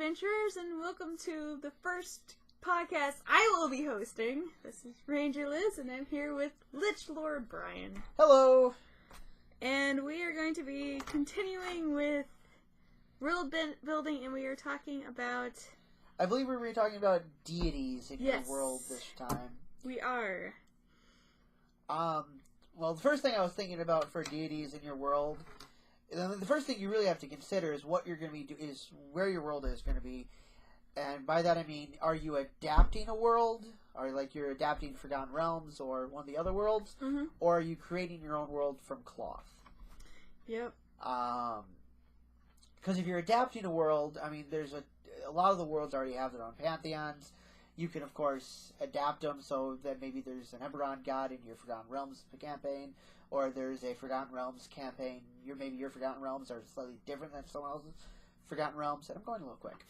adventurers, and welcome to the first podcast I will be hosting. This is Ranger Liz, and I'm here with Lich Lord Bryan. Hello! And we are going to be continuing with world building, and we are talking about... I believe we were talking about deities in your world this time. We are. Well, the first thing I was thinking about for deities in your world, the first thing you really have to consider is what you're going to be is where your world is going to be, and by that I mean, are you adapting a world, or like you're adapting Forgotten Realms or one of the other worlds, or are you creating your own world from cloth? Yep. Because if you're adapting a world, I mean, there's a lot of the worlds already have their own pantheons. You can, of course, adapt them so that maybe there's an Eberron god in your Forgotten Realms campaign, or there's a Forgotten Realms campaign. Maybe your Forgotten Realms are slightly different than someone else's Forgotten Realms. And I'm going a little quick.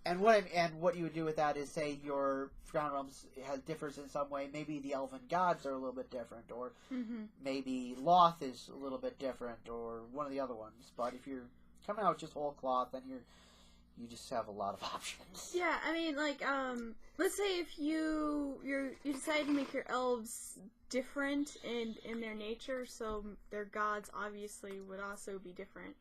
And what you would do with that is say your Forgotten Realms differs in some way. Maybe the Elven gods are a little bit different, or maybe Loth is a little bit different, or one of the other ones. But if you're coming out with just whole cloth, then you just have a lot of options. Yeah, I mean, like, let's say if you decide to make your elves different in their nature, so their gods obviously would also be different.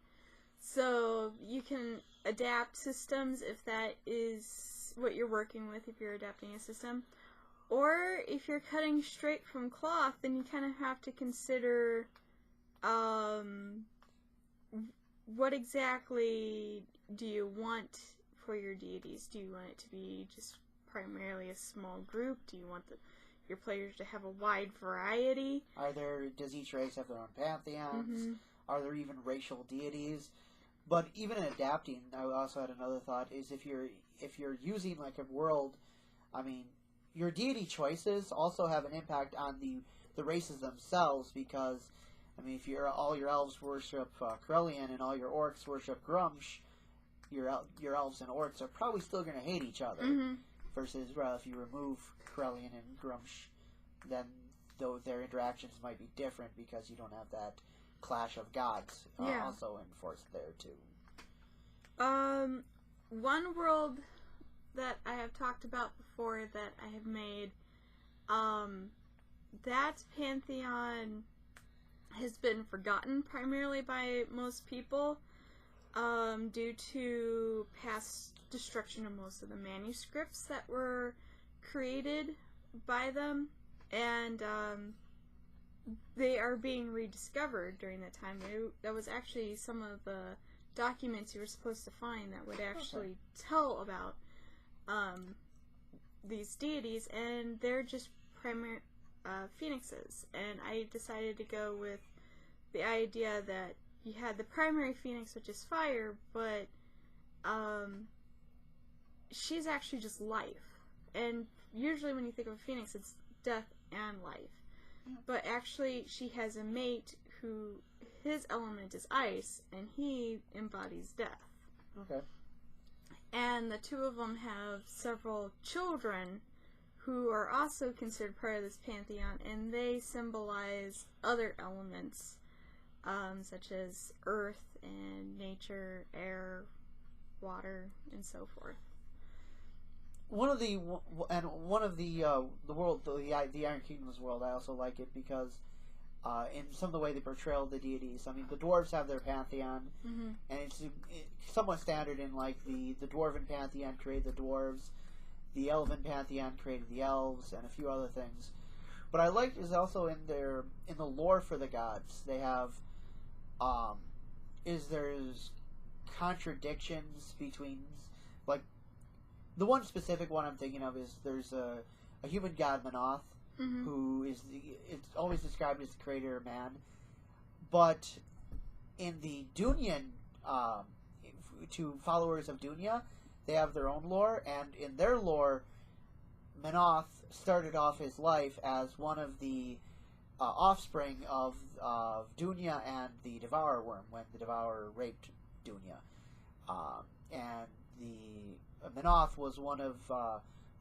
So you can adapt systems if that is what you're working with, if you're adapting a system. Or if you're cutting straight from cloth, then you kind of have to consider what exactly do you want for your deities? Do you want it to be just primarily a small group? Do you want your players to have a wide variety? Does each race have their own pantheons? Are there even racial deities? But even in adapting, I also had another thought, is if you're using like a world, I mean, your deity choices also have an impact on the races themselves, because, I mean, if all your elves worship Corellian and all your orcs worship Grumsh, your elves and orcs are probably still going to hate each other. Versus if you remove Corellian and Grumsh, then their interactions might be different because you don't have that clash of gods also enforced there too. One world that I have talked about before that I have made, that pantheon has been forgotten primarily by most people due to past destruction of most of the manuscripts that were created by them, and they are being rediscovered during that time. That was actually some of the documents you were supposed to find that would actually tell about these deities, and they're just primary phoenixes. And I decided to go with the idea that you had the primary phoenix, which is fire, but she's actually just life. And usually when you think of a phoenix, it's death and life. But actually, she has a mate who, his element is ice, and he embodies death. Okay. And the two of them have several children who are also considered part of this pantheon, and they symbolize other elements, such as earth and nature, air, water, and so forth. One of the world, the Iron Kingdom's world, I also like it because in some of the way they portray the deities. I mean, the dwarves have their pantheon, and it's somewhat standard in like the dwarven pantheon created the dwarves, the elven pantheon created the elves, and a few other things. What I like is also in the lore for the gods they have there's contradictions between, like, the one specific one I'm thinking of is there's a human god, Manoth, who is it's always described as the creator of man. But in the Dunyan, to followers of Dunya, they have their own lore, and in their lore, Manoth started off his life as one of the offspring of Dunya and the Devourer worm when the Devourer raped Dunya. And the Manoth was one of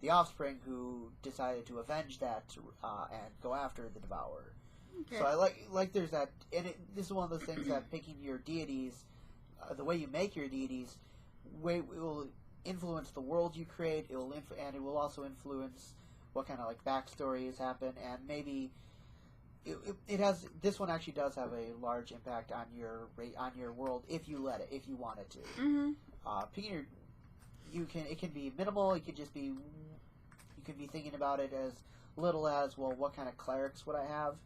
the offspring who decided to avenge that and go after the Devourer. Okay. So I like there's that, and this is one of those things that picking your deities, the way you make your deities, it will influence the world you create. It will and it will also influence what kind of like backstories happen, and maybe it has. This one actually does have a large impact on your world if you let it, if you want it to. Mm-hmm. It can be minimal. It could just be. You can be thinking about it as little as, well, what kind of clerics would I have?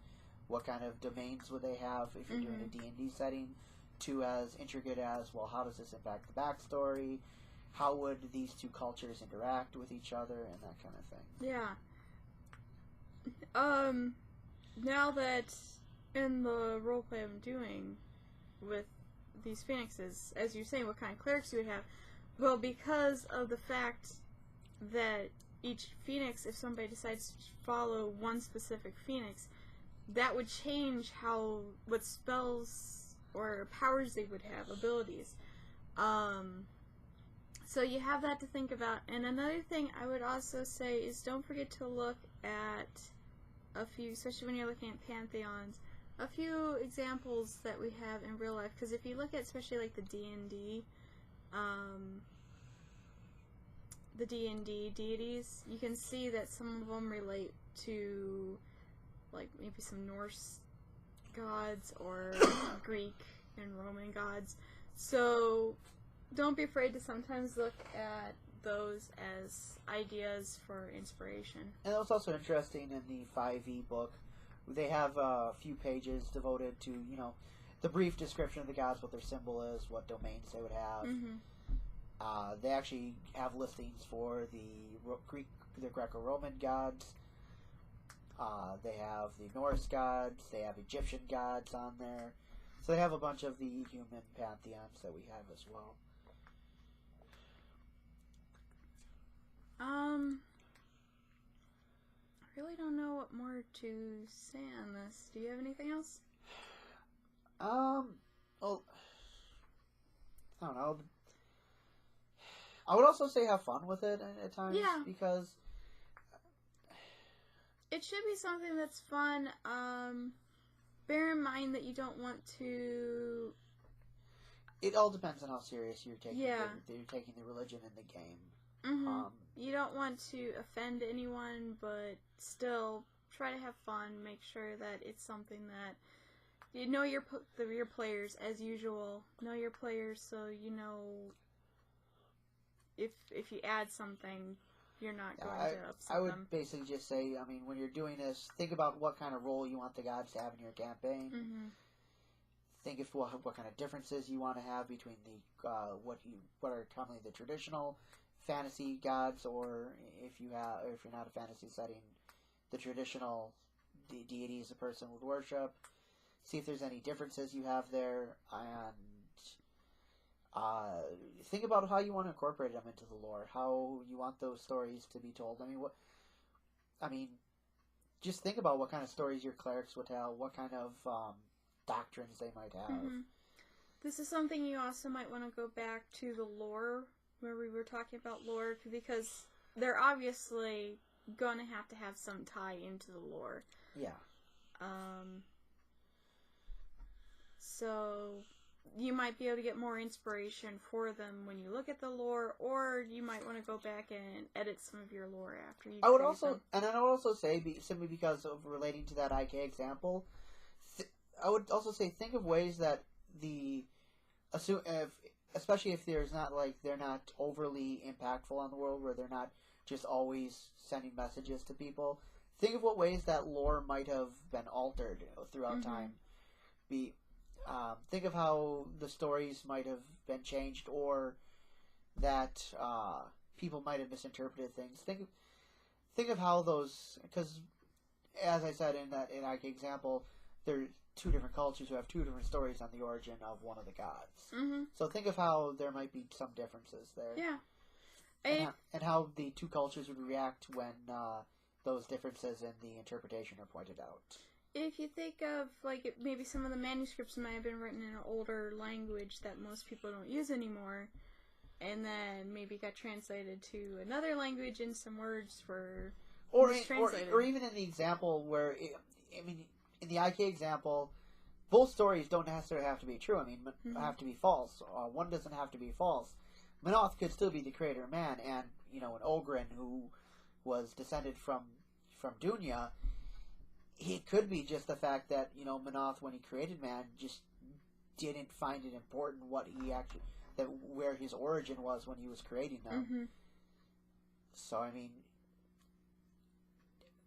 What kind of domains would they have if you're doing a D&D setting? To as intricate as, well, how does this impact the backstory? How would these two cultures interact with each other, and that kind of thing. Yeah. Now that in the roleplay I'm doing with these phoenixes, as you're saying, what kind of clerics you would have, well, because of the fact that each phoenix, if somebody decides to follow one specific phoenix, that would change what spells or powers they would have, abilities. So you have that to think about. And another thing I would also say is don't forget to look at a few, especially when you're looking at pantheons, a few examples that we have in real life. Because if you look at especially like the D&D deities, you can see that some of them relate to like maybe some Norse gods or Greek and Roman gods. So don't be afraid to sometimes look at those as ideas for inspiration. And it was also interesting in the 5e book. They have a few pages devoted to, the brief description of the gods, what their symbol is, what domains they would have. They actually have listings for the Greco-Roman gods. They have the Norse gods. They have Egyptian gods on there. So they have a bunch of the human pantheons that we have as well. I really don't know what more to say on this. Do you have anything else? Well, I don't know. I would also say have fun with it at times. Yeah. Because it should be something that's fun. Bear in mind that you don't want to... It all depends on how serious you're taking you're taking the religion in the game. You don't want to offend anyone, but still try to have fun. Make sure that it's something that you know your players as usual. Know your players so you know if you add something, you're not going to upset them. I would basically just say, when you're doing this, think about what kind of role you want the gods to have in your campaign. Think of what kind of differences you want to have between the what are commonly the traditional fantasy gods, or if you're not a fantasy setting, the traditional deities a person would worship. See if there's any differences you have there, and think about how you want to incorporate them into the lore, how you want those stories to be told. Just think about what kind of stories your clerics would tell, what kind of doctrines they might have. This is something you also might want to go back to the lore, where we were talking about lore, because they're obviously going to have some tie into the lore. Yeah. So you might be able to get more inspiration for them when you look at the lore, or you might want to go back and edit some of your lore after you. I would also say, simply because of relating to that IK example, I would also say think of ways that especially if they're not overly impactful on the world, where they're not just always sending messages to people. Think of what ways that lore might have been altered throughout time. Think of how the stories might have been changed, or that people might have misinterpreted things. Think of how those, because as I said in IK example, there are two different cultures who have two different stories on the origin of one of the gods. So think of how there might be some differences there. Yeah. And how the two cultures would react when those differences in the interpretation are pointed out. If you think of, maybe some of the manuscripts might have been written in an older language that most people don't use anymore, and then maybe got translated to another language and some words were mistranslated. Or even in the example where, in the IK example, both stories don't necessarily have to be true. Have to be false. One doesn't have to be false. Manoth could still be the creator man, and an Ogren who was descended from Dunya. It could be just the fact that Manoth, when he created man, just didn't find it important where his origin was when he was creating them. Mm-hmm. So I mean,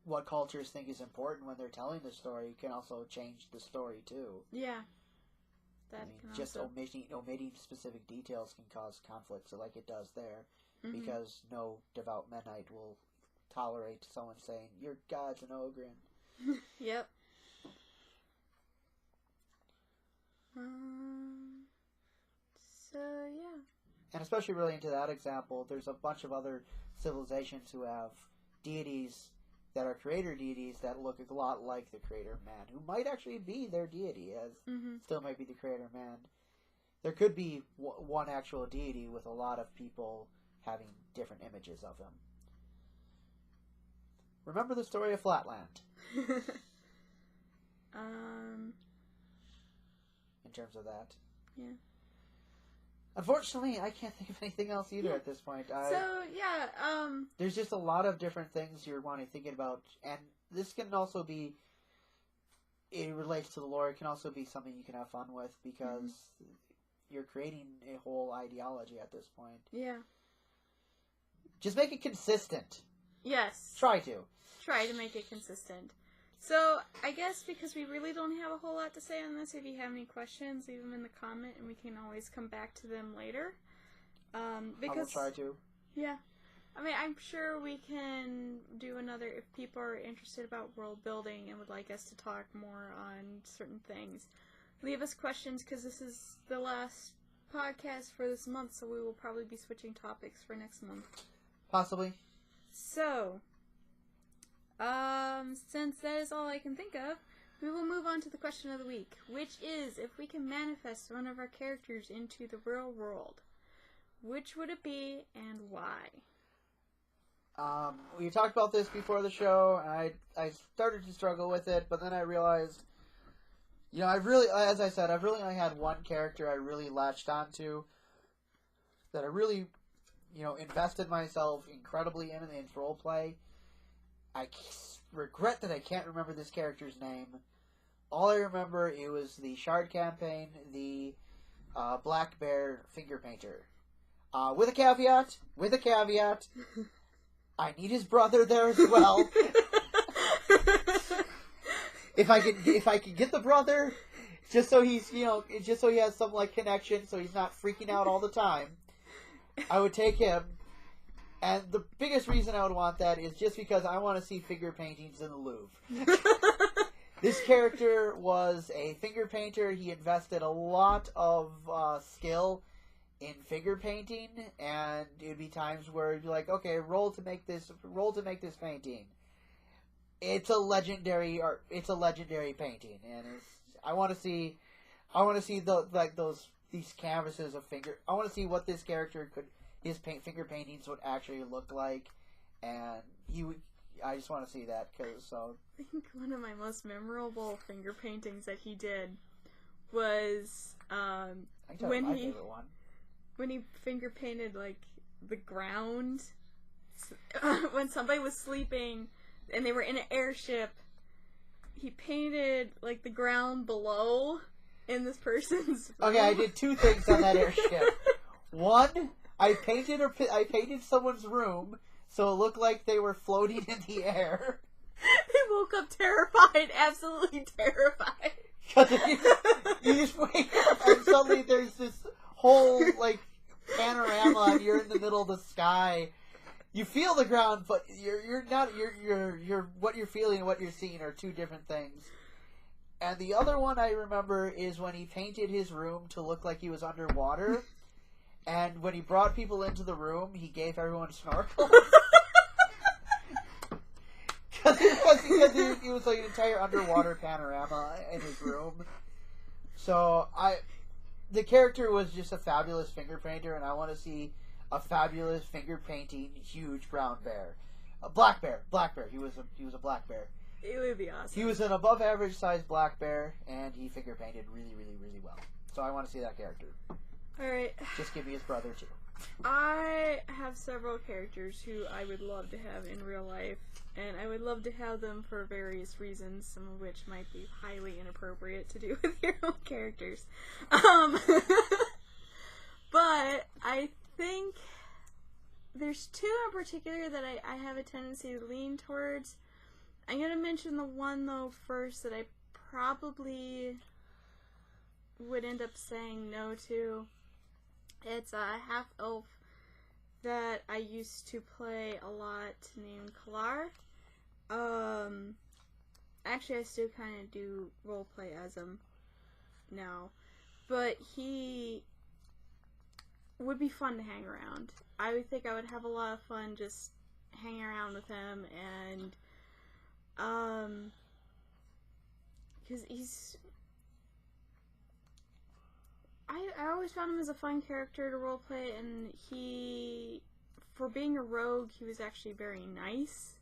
what cultures think is important when they're telling the story can also change the story too. Yeah. Just omitting specific details can cause conflict, so like it does there, because no devout Mennite will tolerate someone saying, "Your God's an Ogren." Yep. So yeah. And especially really into that example, there's a bunch of other civilizations who have deities that are creator deities that look a lot like the creator man, who might actually be their deity, as still might be the creator man. There could be one actual deity with a lot of people having different images of him. Remember the story of Flatland? In terms of that. Yeah. Unfortunately, I can't think of anything else either at this point. There's just a lot of different things you're thinking about, and this can also be, it relates to the lore, it can also be something you can have fun with, because you're creating a whole ideology at this point. Yeah. Just make it consistent. Yes. Try to make it consistent. So, I guess because we really don't have a whole lot to say on this, if you have any questions, leave them in the comment, and we can always come back to them later. Because I will try to. Yeah. I mean, I'm sure we can do another, if people are interested about world building and would like us to talk more on certain things. Leave us questions, because this is the last podcast for this month, so we will probably be switching topics for next month. Possibly. So, since that is all I can think of, we will move on to the question of the week, which is, if we can manifest one of our characters into the real world, which would it be and why? We talked about this before the show, and I started to struggle with it, but then I realized, as I said, I've really only had one character I really latched onto, that I really, invested myself incredibly in roleplay. I regret that I can't remember this character's name. All I remember, it was the Shard campaign, the Black Bear finger painter. With a caveat, I need his brother there as well. If I could get the brother, just so he has some connection, so he's not freaking out all the time, I would take him. And the biggest reason I would want that is just because I want to see figure paintings in the Louvre. This character was a finger painter. He invested a lot of skill in figure painting, and it would be times where you'd be like, okay, roll to make this painting. It's a legendary painting, and I want to see these canvases of finger. I want to see what this character his finger paintings would actually look like, and I just want to see that, because I think one of my most memorable finger paintings that he did was when he finger painted the ground when somebody was sleeping and they were in an airship. He painted the ground below in this person's room. Okay, I did two things on that airship. One, I painted someone's room so it looked like they were floating in the air. They woke up terrified, absolutely terrified. Because you just wake up and suddenly there's this whole panorama, and you're in the middle of the sky. You feel the ground, but you're not. You're what you're feeling and what you're seeing are two different things. And the other one I remember is when he painted his room to look like he was underwater. And when he brought people into the room, he gave everyone snorkels. Because it was an entire underwater panorama in his room. So the character was just a fabulous finger painter, and I want to see a fabulous finger painting huge brown bear, a black bear. He was a black bear. It would be awesome. He was an above average sized black bear, and he finger painted really, really, really well. So I want to see that character. Alright. Just give me his brother, too. I have several characters who I would love to have in real life, and I would love to have them for various reasons, some of which might be highly inappropriate to do with your own characters. But I think there's two in particular that I have a tendency to lean towards. I'm going to mention the one, though, first that I probably would end up saying no to. It's a half-elf that I used to play a lot named Kalar. Actually, I still kind of do roleplay as him now. But he would be fun to hang around. I would think I would have a lot of fun just hanging around with him, and because I always found him as a fun character to roleplay, and for being a rogue, he was actually very nice.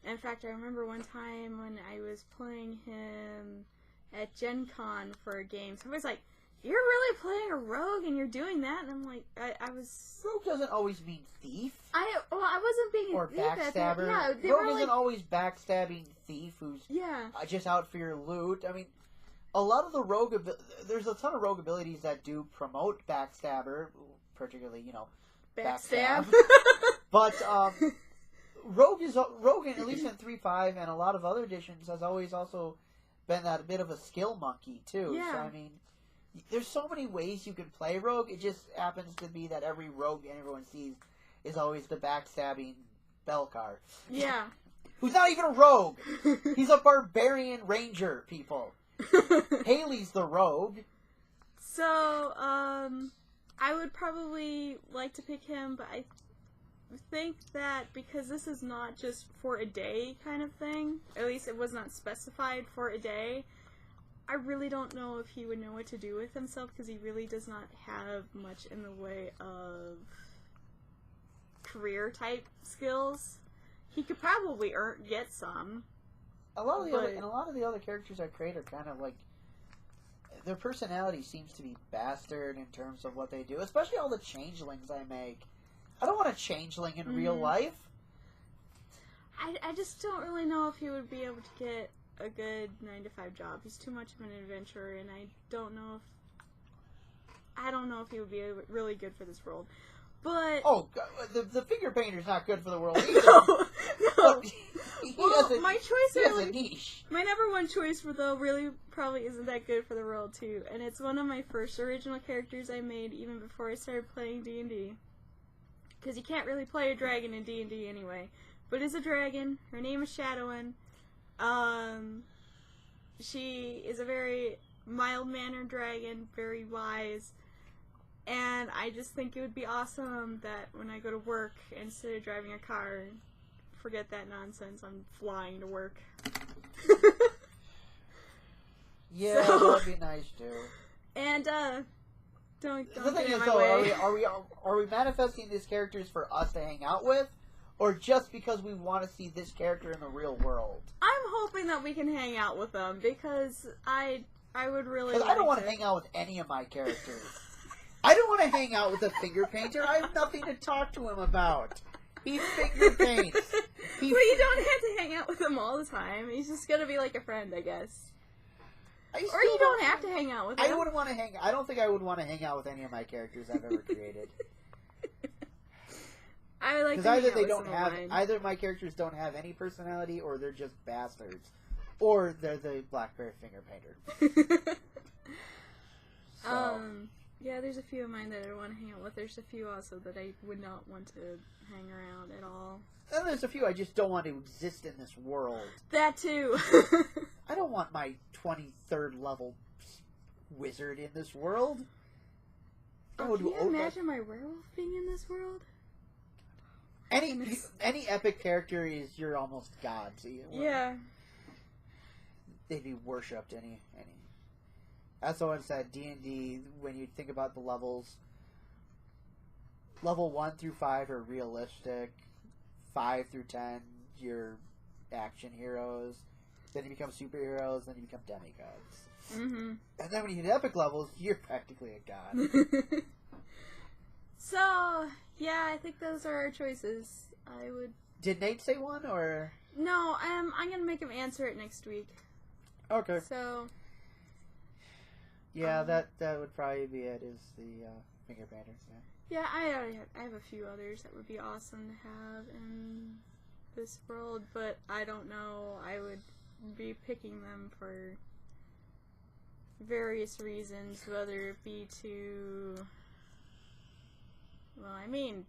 In fact, I remember one time when I was playing him at Gen Con for a game, somebody's like, "You're really playing a rogue and you're doing that?" And I'm like, I was... Rogue doesn't always mean thief. I wasn't being or a thief. backstabber. Yeah, Rogue isn't always backstabbing thief who's just out for your loot. I mean, a lot of the rogue... There's a ton of rogue abilities that do promote backstabber, particularly, backstab. But, Rogue, at least in 3.5 and a lot of other editions, has always also been that bit of a skill monkey, too. Yeah. So, I mean, there's so many ways you can play Rogue. It just happens to be that every Rogue everyone sees is always the backstabbing Belcar. Yeah. Who's not even a Rogue! He's a barbarian ranger, people. Haley's the Rogue. So, I would probably like to pick him, but I think that because this is not just for a day kind of thing, at least it was not specified for a day, I really don't know if he would know what to do with himself, because he really does not have much in the way of career type skills. He could probably get some. A lot of the other characters I create are kind of like, their personality seems to be bastard in terms of what they do, especially all the changelings I make. I don't want a changeling in real life. I just don't really know if he would be able to get a good 9-to-5 job. He's too much of an adventurer, and I don't know if he would be really good for this world. But the finger painter's not good for the world either. No. He has a niche. My number one choice though really probably isn't that good for the world too, and it's one of my first original characters I made even before I started playing D&D. Because you can't really play a dragon in D&D anyway. But it's a dragon. Her name is Shadowin. She is a very mild-mannered dragon, very wise. And I just think it would be awesome that when I go to work, instead of driving a car, forget that nonsense, I'm flying to work. Yeah, that'd be nice too. And, don't the thing get in is, my though, way. are we manifesting these characters for us to hang out with, or just because we want to see this character in the real world? I'm hoping that we can hang out with them, because I would really Because I don't want to hang out with any of my characters. I don't want to hang out with a finger painter. I have nothing to talk to him about. He finger paints. Well, you don't have to hang out with him all the time. He's just gonna be like a friend, I guess. Or you don't have to hang out with him. I don't think I would want to hang out with any of my characters I've ever created. I like because either my characters don't have any personality, or they're just bastards, or they're the Blackberry finger painter. So. Yeah, there's a few of mine that I want to hang out with. There's a few also that I would not want to hang around at all. And there's a few I just don't want to exist in this world. That too. I don't want my 23rd level wizard in this world. Can you imagine my werewolf being in this world? Any epic character is you're almost god. So yeah. They'd be worshipped. Any. That's what I said. D&D. When you think about the levels, level 1 through 5 are realistic. 5 through 10, you're action heroes. Then you become superheroes. Then you become demigods. Mm-hmm. And then when you hit epic levels, you're practically a god. So, yeah, I think those are our choices. I would... Did Nate say one, or...? No, I'm gonna make him answer it next week. Okay. So... Yeah, that would probably be it, is the finger painter, Yeah, I have a few others that would be awesome to have in this world, but I don't know. I would be picking them for various reasons, whether it be to... Well, I mean,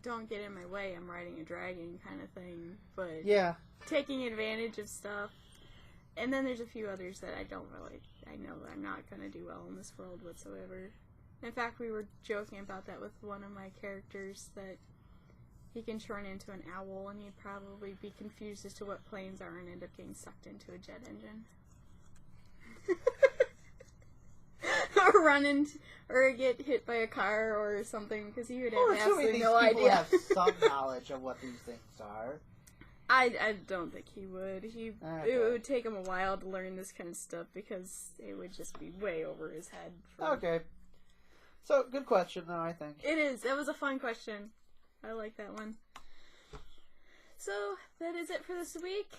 don't get in my way, I'm riding a dragon kind of thing, but yeah. taking advantage of stuff. And then there's a few others that I don't really... I know I'm not going to do well in this world whatsoever. In fact, we were joking about that with one of my characters, that he can turn into an owl and he'd probably be confused as to what planes are and end up getting sucked into a jet engine. Or run into, or get hit by a car or something, because he would have absolutely no idea. People have some knowledge of what these things are. I don't think he would. It would take him a while to learn this kind of stuff, because it would just be way over his head. Okay. So, good question, though, I think. It is. That was a fun question. I like that one. So, that is it for this week.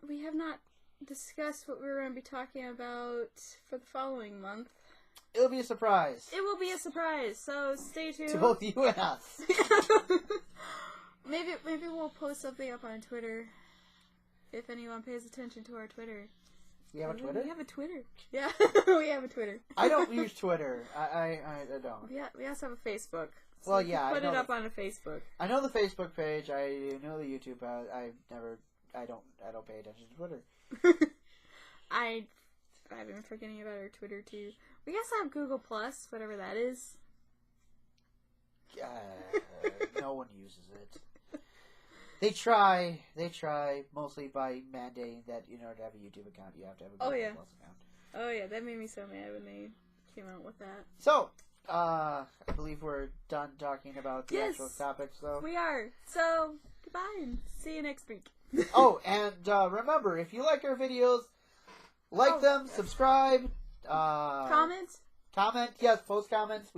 We have not discussed what we're going to be talking about for the following month. It'll be a surprise. It will be a surprise, so stay tuned. To both you and us. Maybe we'll post something up on Twitter, if anyone pays attention to our Twitter. We have a Twitter? We have a Twitter. Yeah, we have a Twitter. I don't use Twitter. I don't. Yeah, we also have a Facebook. So well, yeah, put it up on a Facebook. I know the Facebook page. I know the YouTube. I don't pay attention to Twitter. I've been forgetting about our Twitter too. We also have Google Plus, whatever that is. No one uses it. They try mostly by mandating that in order to have a YouTube account, you have to have a Google Plus account. Oh yeah, that made me so mad when they came out with that. So, I believe we're done talking about the actual topics, though. We are. So, goodbye and see you next week. Oh, and remember, if you like our videos, like them, subscribe, comment, yes, post comments,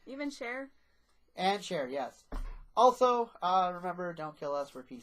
even share. And share, yes. Also, remember, don't kill us, we're PCs.